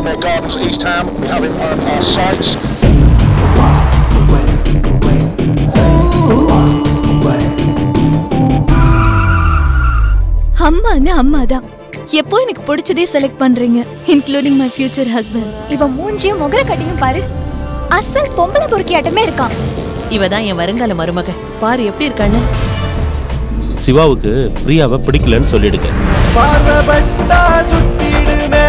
Millmere Gardens, East Ham. We have it on our sites. அம்மான்னு அம்மாதான். எப்போ எனக்கு பிடிச்சதே செலக்ட் பண்றீங்க, இன்க்ளூடிங் மை ஃபியூச்சர் ஹஸ்பண்ட். இவன் மூஞ்சியும் முகர கட்டியும் பாரு, அசல் பொம்பளை பொறுக்கியாட்டமே இருக்கான். இவதான் என் வருங்கால மருமக. பாரு எப்படி இருக்கான்னு. சிவாவுக்கு பிரியாவை பிடிக்கலன்னு சொல்லிடுங்க. பார்வப்பட்டா சுத்திடுமே,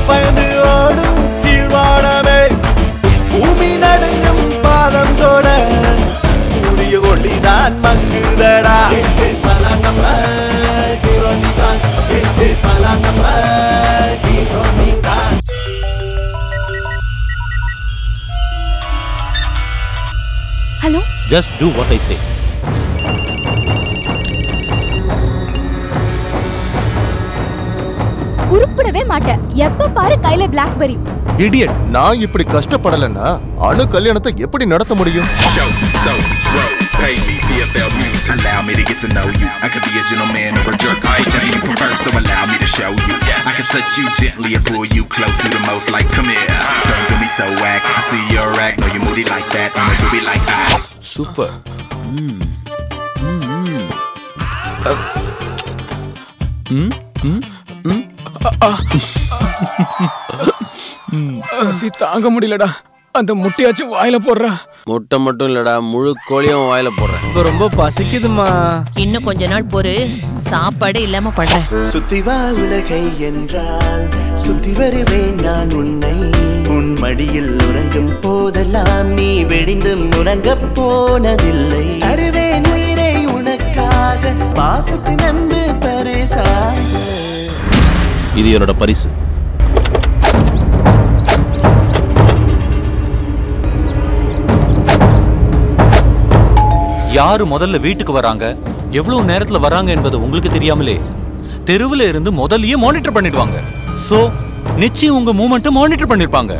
பயந்து ஓடும் கீழ்வானமே, பூமி நடுங்கும் பாதம் தொட சூரிய ஒளிதான் மங்குதடா. Hello, Just do what I say. உருப்படவே மாட்டேன். எப்ப பாரு கையில பிளாக்பெரி. இடியட். நான் இப்படி கஷ்டப்படலன்னா அணு கல்யாணத்தை எப்படி நடத்த முடியும்? Allow me to get to know you. I could be a gentleman or a jerk, whichever you prefer. So allow me to show you. I can touch you gently and pull you close to the most. Like, come here, don't do me so whack. I see your act, know you moody like that, and you be like that. Super. தாங்க முடியலடா. அந்த முட்டையாச்சும் வாயில போடுறா. முட்டை மட்டும் இல்லடா, முழு கோழியும் வாயில போடுறேன். இப்ப ரொம்ப பசிக்குதுமா. இன்னும் கொஞ்ச நாள் பொறு, சாப்பாடு இல்லாம பண்றேன். சுத்தி வா உலகை என்றால் சுத்தி வருவேன் நான் உன்னை. உன் மடியில் உறங்கும் போதெல்லாம் நீ வெடிந்து உறங்க போனதில்லை. அறிவேன் உயிரை உனக்காக, பாசத்தின் அன்பு பரிசாக. இது என்னோட பரிசு. யாரு முதல்ல வீட்டுக்கு வராங்க, எவ்வளவு நேரத்துல வராங்க என்பது உங்களுக்கு தெரியாமலே தெருவில் இருந்து முதல்லயே மானிட்டர் பண்ணிடுவாங்க. சோ நிச்சயம் உங்க மூவ்மெண்ட் மானிட்டர் பண்ணிருப்பாங்க.